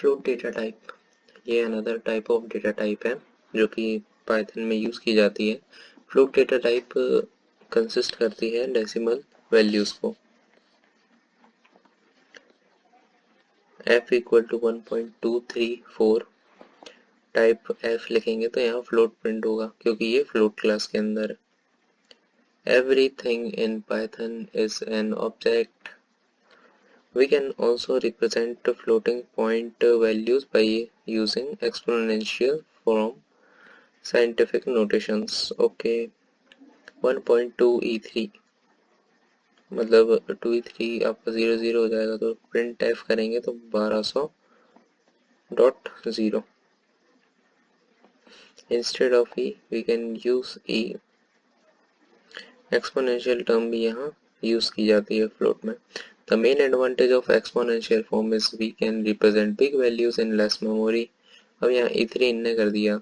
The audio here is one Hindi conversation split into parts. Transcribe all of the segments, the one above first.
फ्लोट डेटा टाइप, ये another type of data type है जो कि पाइथन में यूज़ की जाती है। फ्लोट डेटा टाइप कंसिस्ट करती है डेसिमल वैल्यूज़ को। f equal to 1.234 type f लिखेंगे तो यहाँ फ्लोट प्रिंट होगा क्योंकि ये फ्लोट क्लास के अंदर है। Everything in Python is an object. We can also represent floating point values by using exponential form scientific notations. Okay, 1.2e3 मतलब 2e3 आपका 00 हो जाएगा तो प्रिंट एफ करेंगे तो 1200.0 instead of e we can use e। Exponential term भी यहाँ यूज की जाती है फ्लोट में। The main advantage of exponential form is we can represent big values in less memory। अब यहाँ e3 इनने कर दिया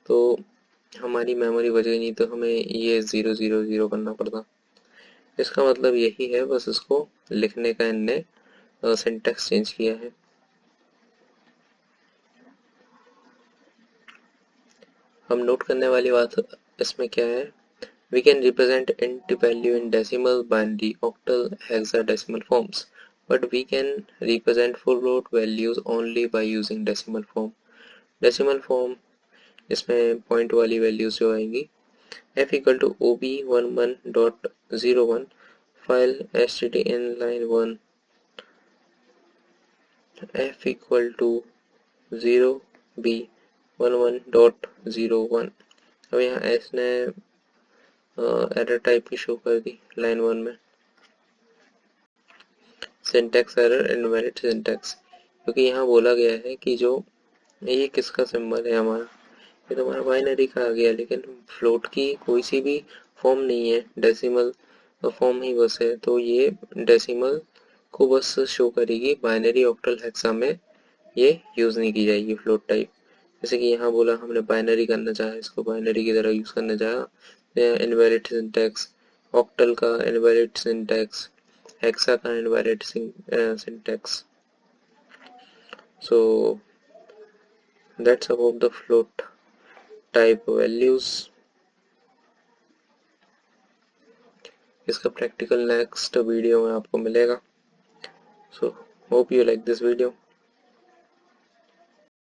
तो हमारी मेमोरी बच गई, नहीं तो हमें ये 000 करना पड़ता। इसका मतलब यही है, बस इसको लिखने का इनने सिंटैक्स चेंज किया है। हम नोट करने वाली बात इसमें क्या है, we can represent int value in decimal, binary, octal, hexadecimal forms, but we can represent float values only by using decimal form। decimal form इसमें पॉइंट वाली वैल्यूज जो आएंगी, f equal to ob11.01 file std in line 1 f equal to 0b11.01। अब यहाँ s ने एरर टाइप की शो कर दी लाइन 1 में। सिंटैक्स एरर इनवैलिड सिंटैक्स, क्योंकि यहाँ बोला गया है कि जो ये किसका सिंबल है हमारा, ये तो हमारा बाइनरी का आ गया, लेकिन फ्लोट की कोई सी भी फॉर्म नहीं है, डेसिमल फॉर्म ही बस है, तो ये डेसिमल को बस शो करेगी, बाइनरी ऑक्टल हेक्सा में ये यूज़ नहीं की जाएगी फ्लोट टाइप। जैसे कि यहाँ बोला हमने बाइनरी करना चाहा, इसको बाइनरी की तरह यूज़ करना चाहा, इनवैलिड सिंटैक्स, ऑक्टल का इनवैलिड सिंटैक्स, हेक्सा का invalid syntax. So that's about the float type values। इसका प्रैक्टिकल नेक्स्ट वीडियो में आपको मिलेगा। So hope you like this video।